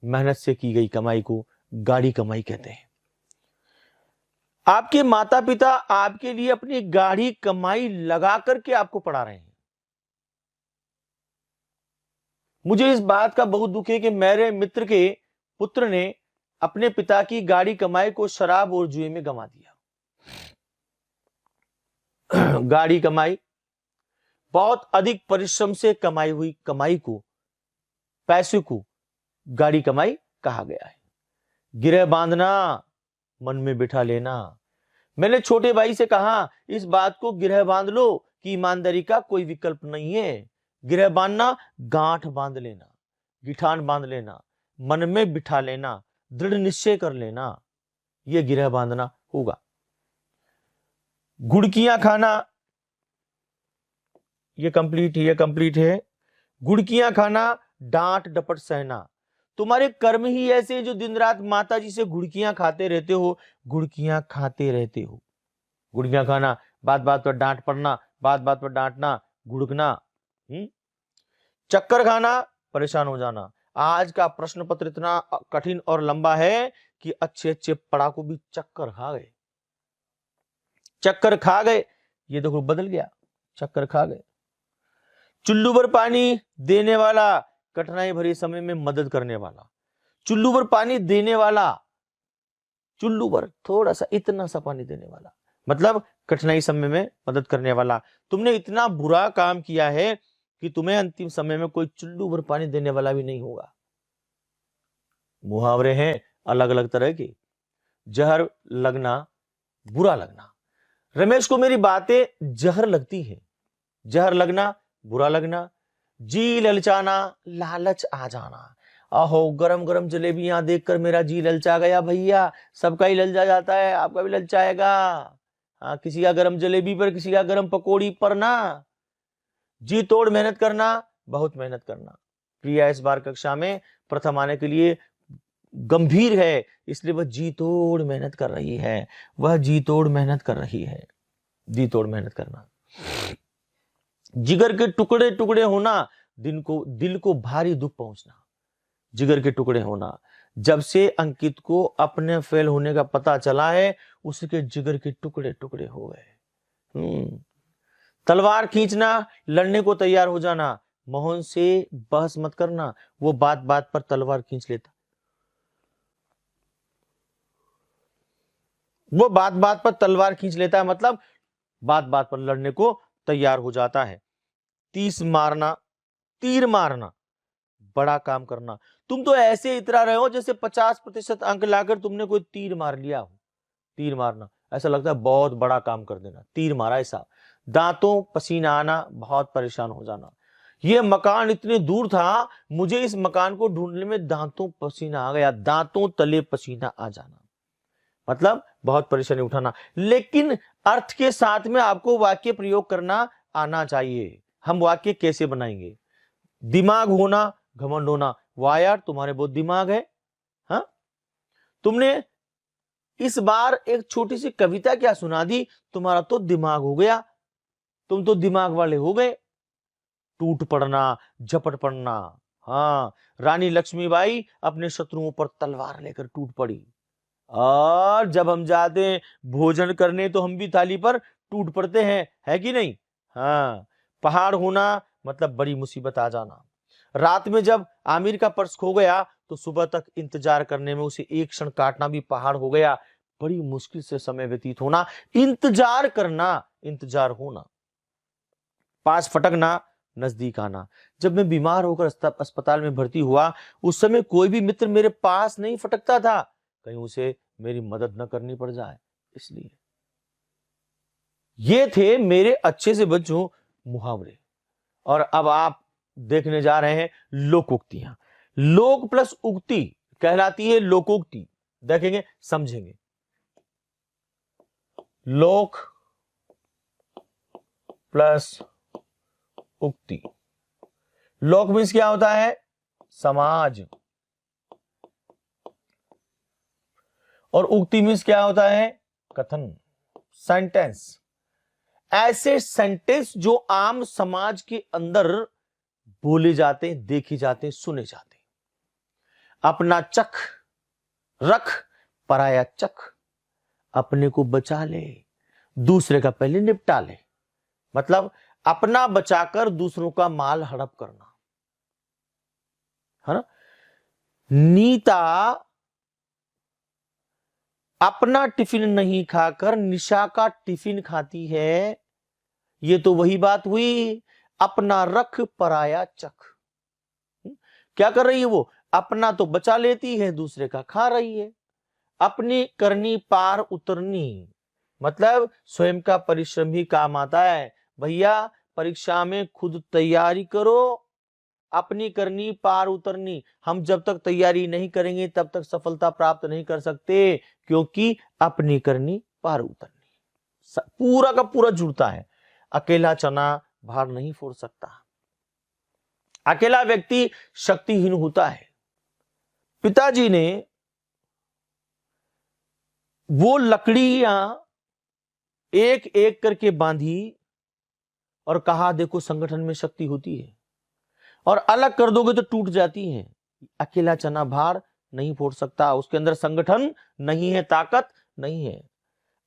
मेहनत से की गई कमाई को गाड़ी कमाई कहते हैं। आपके माता पिता आपके लिए अपनी गाढ़ी कमाई लगा करके आपको पढ़ा रहे हैं। मुझे इस बात का बहुत दुख है कि मेरे मित्र के पुत्र ने अपने पिता की गाड़ी कमाई को शराब और जुए में गंवा दिया। गाड़ी कमाई, बहुत अधिक परिश्रम से कमाई हुई कमाई को, पैसे को गाड़ी कमाई कहा गया है। गिरह बांधना, मन में बिठा लेना। मैंने छोटे भाई से कहा इस बात को गिरह बांध लो कि ईमानदारी का कोई विकल्प नहीं है। गिरह बांधना, गांठ बांध लेना, गिठान बांध लेना, मन में बिठा लेना, दृढ़ निश्चय कर लेना, यह गिरह बांधना होगा। गुड़कियां खाना, ये कंप्लीट है। गुड़कियां खाना, डांट डपट सहना। तुम्हारे कर्म ही ऐसे हैं जो दिन रात माता जी से गुड़कियां खाते रहते हो, गुड़कियां खाते रहते हो। गुड़कियां खाना, बात बात पर डांट पड़ना, बात बात पर डांटना, गुड़कना। चक्कर खाना, परेशान हो जाना। आज का प्रश्न पत्र इतना कठिन और लंबा है कि अच्छे अच्छे पढ़ाकू भी चक्कर खा गए। चक्कर खा गए, ये देखो बदल गया, चक्कर खा गए। चुल्लू भर पानी देने वाला, कठिनाई भरे समय में मदद करने वाला। चुल्लू भर पानी देने वाला, चुल्लू भर थोड़ा सा, इतना सा पानी देने वाला, मतलब कठिनाई समय में मदद करने वाला। तुमने इतना बुरा काम किया है कि तुम्हें अंतिम समय में कोई चुल्लू भर पानी देने वाला भी नहीं होगा। मुहावरे हैं अलग अलग तरह के। जहर लगना, बुरा लगना। रमेश को मेरी बातें जहर लगती है। जहर लगना, बुरा लगना। जी ललचाना, लालच आ जाना। आहो, गरम गरम जलेबियां देखकर मेरा जी ललचा गया भैया। सबका ही ललचा जाता है, आपका भी ललचाएगा। हाँ, किसी का गरम जलेबी पर, किसी का गरम पकोड़ी पर ना। जी तोड़ मेहनत करना, बहुत मेहनत करना। प्रिया इस बार कक्षा में प्रथम आने के लिए गंभीर है, इसलिए वह जी तोड़ मेहनत कर रही है। वह जी तोड़ मेहनत कर रही है। जी तोड़ मेहनत करना। जिगर के टुकड़े टुकड़े होना, दिल को भारी दुख पहुंचना। जिगर के टुकड़े होना, जब से अंकित को अपने फेल होने का पता चला है, उसके जिगर के टुकड़े टुकड़े हो गए। तलवार खींचना, लड़ने को तैयार हो जाना। मोहन से बहस मत करना, वो बात बात पर तलवार खींच लेता। वो बात बात पर तलवार खींच लेता है, मतलब बात बात पर लड़ने को तैयार हो जाता है। तीर मारना, बड़ा काम करना। तुम तो ऐसे इतरा रहे हो जैसे 50% अंक लाकर तुमने कोई तीर मार लिया हो। तीर मारना, ऐसा लगता है बहुत बड़ा काम कर देना, तीर मारा ऐसा। दांतों पसीना आना, बहुत परेशान हो जाना। यह मकान इतने दूर था, मुझे इस मकान को ढूंढने में दांतों पसीना आ गया। दांतों तले पसीना आ जाना, मतलब बहुत परेशानी उठाना। लेकिन अर्थ के साथ में आपको वाक्य प्रयोग करना आना चाहिए। हम वाक्य कैसे बनाएंगे? दिमाग होना, घमंड होना। वाह यार, तुम्हारे बहुत दिमाग है। हाँ, तुमने इस बार एक छोटी सी कविता क्या सुना दी, तुम्हारा तो दिमाग हो गया, तुम तो दिमाग वाले हो गए। टूट पड़ना, झपट पड़ना। हाँ, रानी लक्ष्मीबाई अपने शत्रुओं पर तलवार लेकर टूट पड़ी। और जब हम जाते हैं भोजन करने तो हम भी थाली पर टूट पड़ते हैं, है कि नहीं? हाँ, पहाड़ होना, मतलब बड़ी मुसीबत आ जाना। रात में जब आमिर का पर्स खो गया तो सुबह तक इंतजार करने में उसे एक क्षण काटना भी पहाड़ हो गया। बड़ी मुश्किल से समय व्यतीत होना, इंतजार करना, इंतजार होना। पास फटकना, नजदीक आना। जब मैं बीमार होकर अस्पताल में भर्ती हुआ, उस समय कोई भी मित्र मेरे पास नहीं फटकता था, कहीं उसे मेरी मदद न करनी पड़ जाए, इसलिए। ये थे मेरे अच्छे से बच्चों मुहावरे। और अब आप देखने जा रहे हैं लोकोक्तियां। लोक प्लस उक्ति कहलाती है लोकोक्ति। देखेंगे, समझेंगे। लोक प्लस उक्ति। लोक मीन्स क्या होता है? समाज। और उक्ति मीन्स क्या होता है? कथन, सेंटेंस। ऐसे सेंटेंस जो आम समाज के अंदर बोले जाते हैं, देखे जाते हैं, सुने जाते हैं। अपना चख रख, पराया चख। अपने को बचा ले, दूसरे का पहले निपटा ले। मतलब अपना बचाकर दूसरों का माल हड़प करना, है ना? नीता अपना टिफिन नहीं खाकर निशा का टिफिन खाती है। ये तो वही बात हुई, अपना रख पराया चख। क्या कर रही है वो? अपना तो बचा लेती है, दूसरे का खा रही है। अपनी करनी पार उतरनी, मतलब स्वयं का परिश्रम ही काम आता है। भैया परीक्षा में खुद तैयारी करो, अपनी करनी पार उतरनी। हम जब तक तैयारी नहीं करेंगे तब तक सफलता प्राप्त नहीं कर सकते, क्योंकि अपनी करनी पार उतरनी पूरा का पूरा जुड़ता है। अकेला चना भार नहीं फोड़ सकता, अकेला व्यक्ति शक्तिहीन होता है। पिताजी ने वो लकड़ियां एक एक करके बांधी और कहा देखो संगठन में शक्ति होती है, और अलग कर दोगे तो टूट जाती है। अकेला चना भार नहीं फोड़ सकता, उसके अंदर संगठन नहीं है, ताकत नहीं है।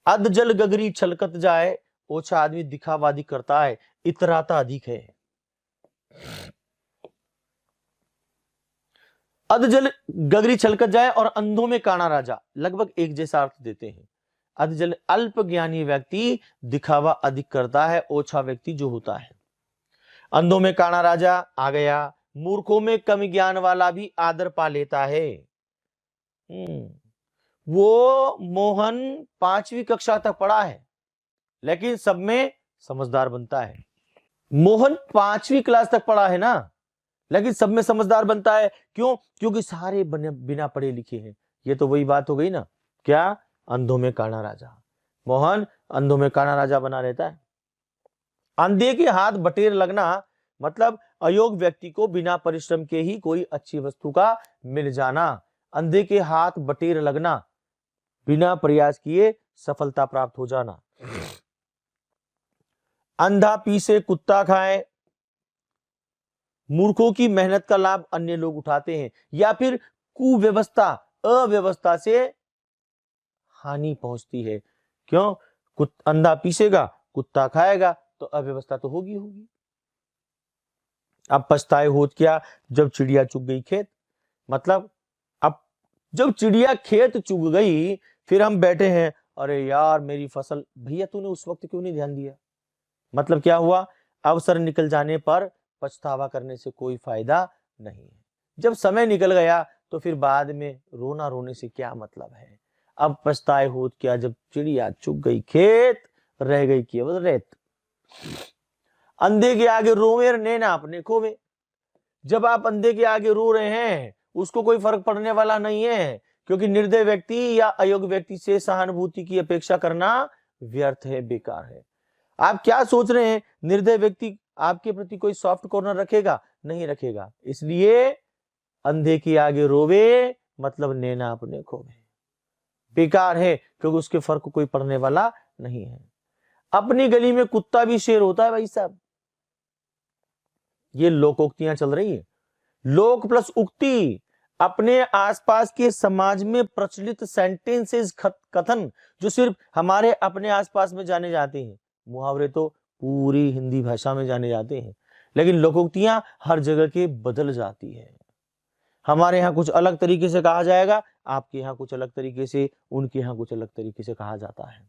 अध जल गगरी छलकत जाए, ओछा आदमी दिखावादी करता है, इतराता अधिक है। अध जल गगरी छलकत जाए और अंधों में काना राजा लगभग एक जैसा अर्थ देते हैं। अध जल अल्प ज्ञानी व्यक्ति दिखावा अधिक करता है, ओछा व्यक्ति जो होता है। अंधों में काना राजा आ गया, मूर्खों में कम ज्ञान वाला भी आदर पा लेता है। वो मोहन 5वीं कक्षा तक पढ़ा है, लेकिन सब में समझदार बनता है। मोहन 5वीं क्लास तक पढ़ा है ना, लेकिन सब में समझदार बनता है। क्यों? क्योंकि सारे बिना पढ़े लिखे हैं। ये तो वही बात हो गई ना, क्या? अंधों में काना राजा। मोहन अंधों में काना राजा बना रहता है। अंधे के हाथ बटेर लगना मतलब अयोग्य व्यक्ति को बिना परिश्रम के ही कोई अच्छी वस्तु का मिल जाना। अंधे के हाथ बटेर लगना, बिना प्रयास किए सफलता प्राप्त हो जाना। अंधा पीसे कुत्ता खाए, मूर्खों की मेहनत का लाभ अन्य लोग उठाते हैं, या फिर कुव्यवस्था अव्यवस्था से हानि पहुंचती है। क्यों? अंधा पीसेगा, कुत्ता खाएगा, तो अव्यवस्था तो होगी होगी। अब पछताए होत क्या, जब चिड़िया चुग गई खेत। मतलब अब जब चिड़िया खेत चुग गई, फिर हम बैठे हैं, अरे यार मेरी फसल, भैया तूने उस वक्त क्यों नहीं ध्यान दिया? मतलब क्या हुआ? अवसर निकल जाने पर पछतावा करने से कोई फायदा नहीं है। जब समय निकल गया तो फिर बाद में रोना रोने से क्या मतलब है। अब पछताए होत क्या, जब चिड़िया चुग गई खेत, रह गई केवल रेत। अंधे के आगे रोवे नैना अपने खोवे। जब आप अंधे के आगे रो रहे हैं, उसको कोई फर्क पड़ने वाला नहीं है, क्योंकि निर्दय व्यक्ति या अयोग्य व्यक्ति से सहानुभूति की अपेक्षा करना व्यर्थ है, बेकार है। आप क्या सोच रहे हैं? निर्दय व्यक्ति आपके प्रति कोई सॉफ्ट कॉर्नर रखेगा? नहीं रखेगा। इसलिए अंधे के आगे रोवे मतलब नैना अपने खोवे, बेकार है, क्योंकि उसके फर्क कोई पड़ने वाला नहीं है। अपनी गली में कुत्ता भी शेर होता है भाई साहब। ये लोकोक्तियां चल रही है। लोक प्लस उक्ति, अपने आसपास के समाज में प्रचलित सेंटेंसेस, कथन जो सिर्फ हमारे अपने आसपास में जाने जाते हैं। मुहावरे तो पूरी हिंदी भाषा में जाने जाते हैं, लेकिन लोकोक्तियां हर जगह के बदल जाती है। हमारे यहाँ कुछ अलग तरीके से कहा जाएगा, आपके यहाँ कुछ अलग तरीके से, उनके यहाँ कुछ अलग तरीके से कहा जाता है।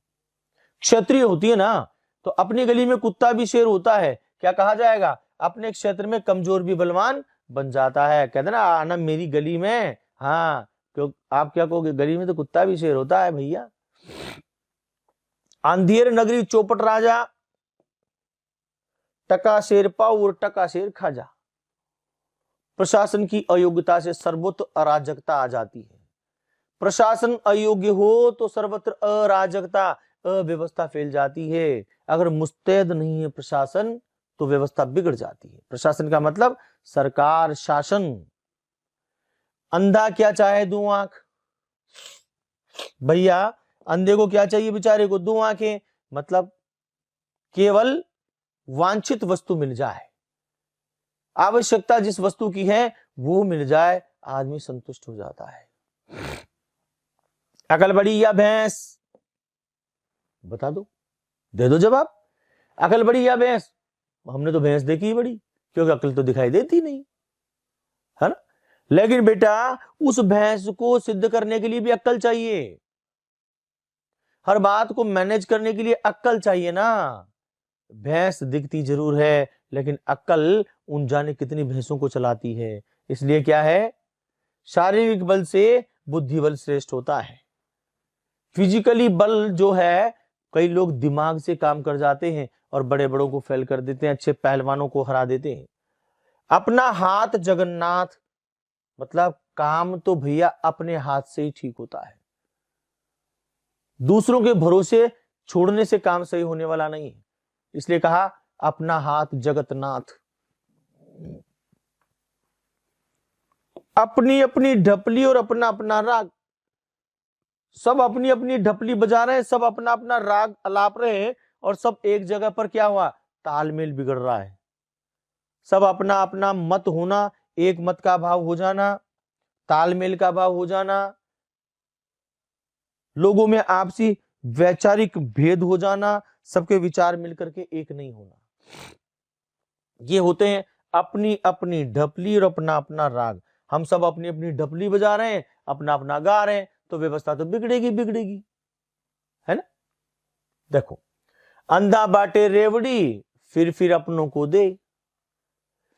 क्षत्रिय होती है ना, तो अपनी गली में कुत्ता भी शेर होता है। क्या कहा जाएगा? अपने क्षेत्र में कमजोर भी बलवान बन जाता है। कहते ना, आना मेरी गली में। हाँ, क्यों आप क्या कहोगे? गली में तो कुत्ता भी शेर होता है भैया। अंधेर नगरी चौपट राजा, टका शेर पाऊ और टका शेर खाजा। प्रशासन की अयोग्यता से सर्वत्र अराजकता आ जाती है। प्रशासन अयोग्य हो तो सर्वत्र अराजकता, अव्यवस्था फैल जाती है। अगर मुस्तैद नहीं है प्रशासन तो व्यवस्था बिगड़ जाती है। प्रशासन का मतलब सरकार, शासन। अंधा क्या चाहे? 2 आंख। भैया अंधे को क्या चाहिए बेचारे को? 2 आंखें। मतलब केवल वांछित वस्तु मिल जाए, आवश्यकता जिस वस्तु की है वो मिल जाए, आदमी संतुष्ट हो जाता है। अकल बड़ी या भैंस? बता दो, दे दो जवाब। अकल बड़ी या भैंस? हमने तो भैंस देखी ही बड़ी, क्योंकि अकल तो दिखाई देती नहीं, है ना। लेकिन बेटा उस भैंस को सिद्ध करने के लिए भी अक्ल चाहिए। हर बात को मैनेज करने के लिए अक्ल चाहिए ना। भैंस दिखती जरूर है, लेकिन अक्ल उन जाने कितनी भैंसों को चलाती है। इसलिए क्या है, शारीरिक बल से बुद्धि बल श्रेष्ठ होता है। फिजिकली बल जो है कई लोग दिमाग से काम कर जाते हैं और बड़े बड़ों को फेल कर देते हैं, अच्छे पहलवानों को हरा देते हैं। अपना हाथ जगन्नाथ, मतलब काम तो भैया अपने हाथ से ही ठीक होता है, दूसरों के भरोसे छोड़ने से काम सही होने वाला नहीं है। इसलिए कहा अपना हाथ जगतनाथ। अपनी अपनी ढपली और अपना अपना राग, सब अपनी अपनी ढपली बजा रहे हैं, सब अपना अपना राग अलाप रहे हैं, और सब एक जगह पर क्या हुआ, तालमेल बिगड़ रहा है। सब अपना अपना मत होना, एक मत का भाव हो जाना, तालमेल का भाव हो जाना, लोगों में आपसी वैचारिक भेद हो जाना, सबके विचार मिलकर के एक नहीं होना। ये होते हैं अपनी अपनी ढपली और अपना अपना राग। हम सब अपनी अपनी ढपली बजा रहे हैं, अपना अपना गा रहे हैं, तो व्यवस्था तो बिगड़ेगी बिगड़ेगी, है ना। देखो, अंधा बाटे रेवड़ी फिर अपनों को दे।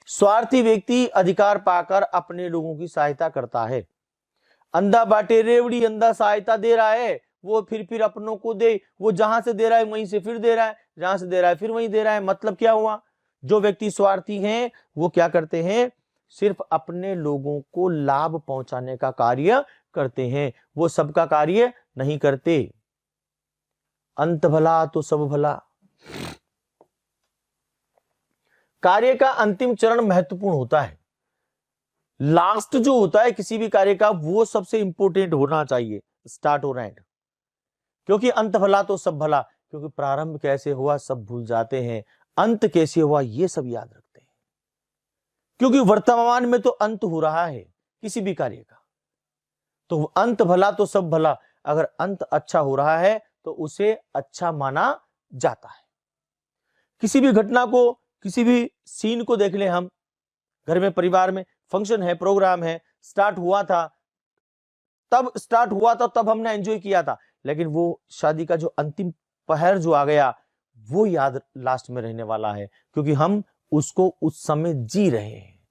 स्वार्थी व्यक्ति अधिकार पाकर अपने लोगों की सहायता करता है। अंधा बाटे रेवड़ी, अंधा सहायता दे रहा है, वो फिर अपनों को दे। वो जहां से दे रहा है वहीं से फिर दे रहा है, जहां से दे रहा है फिर वहीं दे रहा है। मतलब क्या हुआ, जो व्यक्ति स्वार्थी हैं वो क्या करते हैं, सिर्फ अपने लोगों को लाभ पहुंचाने का कार्य करते हैं, वो सबका कार्य नहीं करते। अंत भला तो सब भला। कार्य का अंतिम चरण महत्वपूर्ण होता है, लास्ट जो होता है किसी भी कार्य का वो सबसे इंपॉर्टेंट होना चाहिए, स्टार्ट और एंड। क्योंकि अंत भला तो सब भला, क्योंकि प्रारंभ कैसे हुआ सब भूल जाते हैं, अंत कैसे हुआ ये सब याद रखते हैं। क्योंकि वर्तमान में तो अंत हो रहा है किसी भी कार्य का, तो अंत भला तो सब भला। अगर अंत अच्छा हो रहा है तो उसे अच्छा माना जाता है। किसी भी घटना को, किसी भी सीन को देख ले, हम घर में परिवार में फंक्शन है, प्रोग्राम है, स्टार्ट हुआ था तब हमने एंजॉय किया था, लेकिन वो शादी का जो अंतिम पहर जो आ गया वो याद लास्ट में रहने वाला है, क्योंकि हम उसको उस समय जी रहे हैं।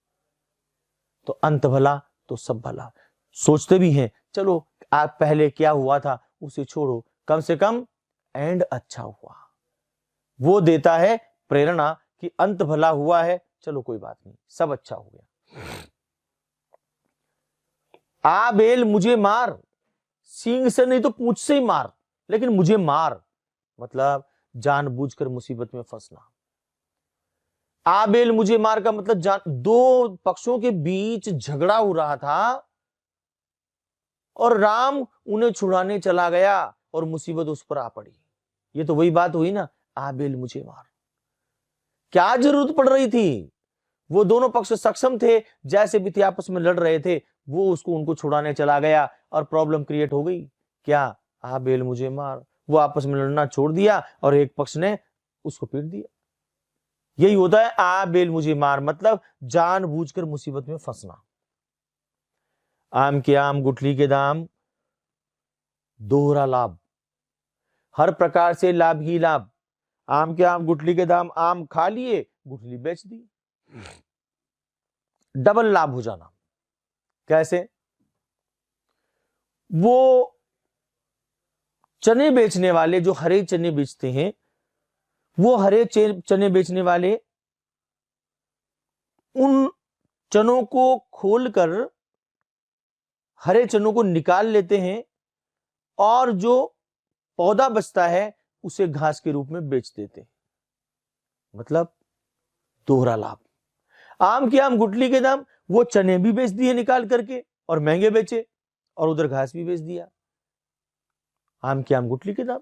तो अंत भला तो सब भला। सोचते भी हैं चलो आप पहले क्या हुआ था उसे छोड़ो, कम से कम एंड अच्छा हुआ, वो देता है प्रेरणा कि अंत भला हुआ है, चलो कोई बात नहीं, सब अच्छा हो गया। आ बेल मुझे मार, सींग से नहीं तो पूंछ से ही मार, लेकिन मुझे मार, मतलब जानबूझकर मुसीबत में फंसना। आ बेल मुझे मार का मतलब दो पक्षों के बीच झगड़ा हो रहा था और राम उन्हें छुड़ाने चला गया और मुसीबत उस पर आ पड़ी। ये तो वही बात हुई ना, आ बेल मुझे मार। क्या जरूरत पड़ रही थी, वो दोनों पक्ष सक्षम थे, जैसे भी थे आपस में लड़ रहे थे, वो उनको छुड़ाने चला गया और प्रॉब्लम क्रिएट हो गई। क्या, आ बेल मुझे मार, वो आपस में लड़ना छोड़ दिया और एक पक्ष ने उसको पीट दिया। यही होता है आ बेल मुझे मार, मतलब जानबूझकर मुसीबत में फंसना। आम के आम गुठली के दाम, दोहरा लाभ, हर प्रकार से लाभ ही लाभ। आम के आम गुठली के दाम, आम खा लिए गुठली बेच दी, डबल लाभ हो जाना। कैसे, वो चने बेचने वाले जो हरे चने बेचते हैं, वो हरे चने बेचने वाले उन चनों को खोलकर हरे चनों को निकाल लेते हैं और जो पौधा बचता है उसे घास के रूप में बेच देते हैं, मतलब दोहरा लाभ। आम के आम गुठली के दाम, वो चने भी बेच दिए निकाल करके और महंगे बेचे, और उधर घास भी बेच दिया। आम के आम गुठली के दाम,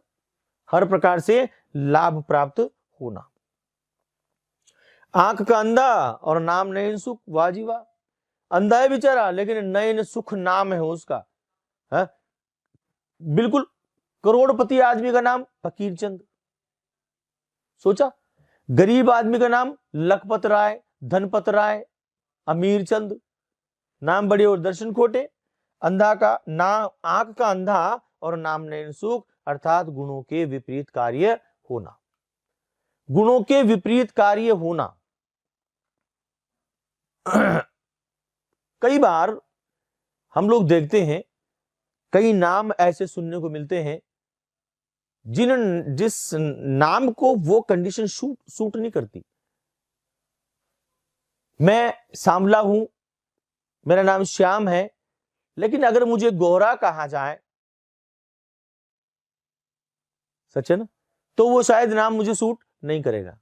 हर प्रकार से लाभ प्राप्त होना। आंख का अंधा और नाम नयन सुख, वाह जी वाह। अंधा है बेचारा लेकिन नयन सुख नाम है उसका, है बिल्कुल करोड़पति आदमी का नाम फकीर चंद। सोचा, गरीब आदमी का नाम लखपत राय, धनपत राय, अमीर चंद, नाम बड़े और दर्शन खोटे। अंधा का नाम, आंख का अंधा और नाम नयन सुख, अर्थात गुणों के विपरीत कार्य होना। गुणों के विपरीत कार्य होना। कई बार हम लोग देखते हैं, कई नाम ऐसे सुनने को मिलते हैं जिस नाम को वो कंडीशन सूट नहीं करती। मैं सांवला हूं, मेरा नाम श्याम है, लेकिन अगर मुझे गोरा कहा जाए, सच है ना, तो वो शायद नाम मुझे सूट नहीं करेगा।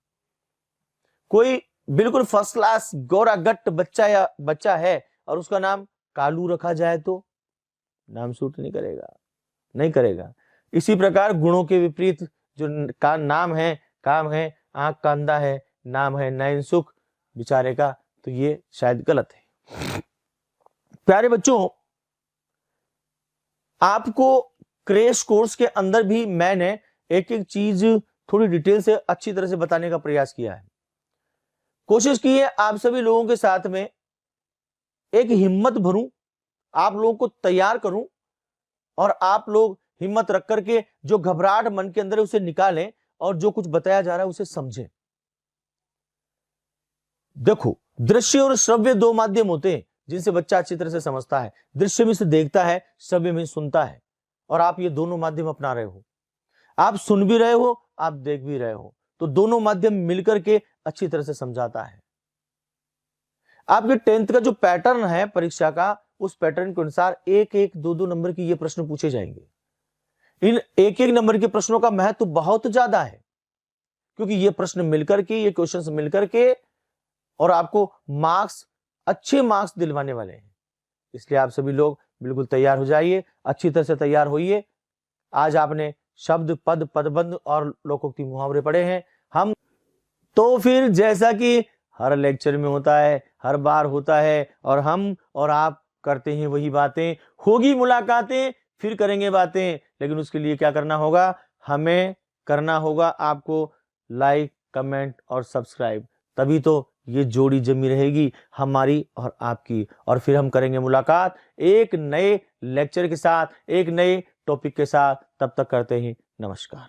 कोई बिल्कुल फर्स्ट क्लास गोरा गट्ट बच्चा है और उसका नाम कालू रखा जाए तो नाम सूट नहीं करेगा। इसी प्रकार गुणों के विपरीत जो का नाम है, काम है, आंख का अंधा है, नाम है नयन सुख बेचारे का, तो ये शायद गलत है। प्यारे बच्चों, आपको क्रैश कोर्स के अंदर भी मैंने एक एक चीज थोड़ी डिटेल से अच्छी तरह से बताने का प्रयास किया है। कोशिश की है आप सभी लोगों के साथ में एक हिम्मत भरूं, आप लोगों को तैयार करूं और आप लोग हिम्मत रख करके जो घबराहट मन के अंदर है उसे निकालें और जो कुछ बताया जा रहा है उसे समझें। देखो, दृश्य और श्रव्य दो माध्यम होते हैं जिनसे बच्चा अच्छी तरह से समझता है। दृश्य में से देखता है, श्रव्य में सुनता है, और आप ये दोनों माध्यम अपना रहे हो। आप सुन भी रहे हो, आप देख भी रहे हो, तो दोनों माध्यम मिलकर के अच्छी तरह से समझाता है। आपके 10th का जो पैटर्न है परीक्षा का, उस पैटर्न के अनुसार एक एक दो दो नंबर की ये प्रश्न पूछे जाएंगे। इन एक एक नंबर के प्रश्नों का महत्व बहुत ज्यादा है, क्योंकि ये प्रश्न मिलकर के, ये क्वेश्चंस मिलकर के और आपको अच्छे मार्क्स दिलवाने वाले हैं। इसलिए आप सभी लोग बिल्कुल तैयार हो जाइए, अच्छी तरह से तैयार होइए। आज आपने शब्द, पद, पदबंध और लोकोक्ति मुहावरे पढ़े हैं। हम तो फिर जैसा कि हर लेक्चर में होता है, हर बार होता है, और हम और आप करते हैं वही बातें। होगी मुलाकातें, फिर करेंगे बातें, लेकिन उसके लिए क्या करना होगा? हमें करना होगा आपको लाइक, कमेंट और सब्सक्राइब। तभी तो ये जोड़ी जमी रहेगी हमारी और आपकी, और फिर हम करेंगे मुलाकात एक नए लेक्चर के साथ, एक नए टॉपिक के साथ। तब तक करते हैं नमस्कार।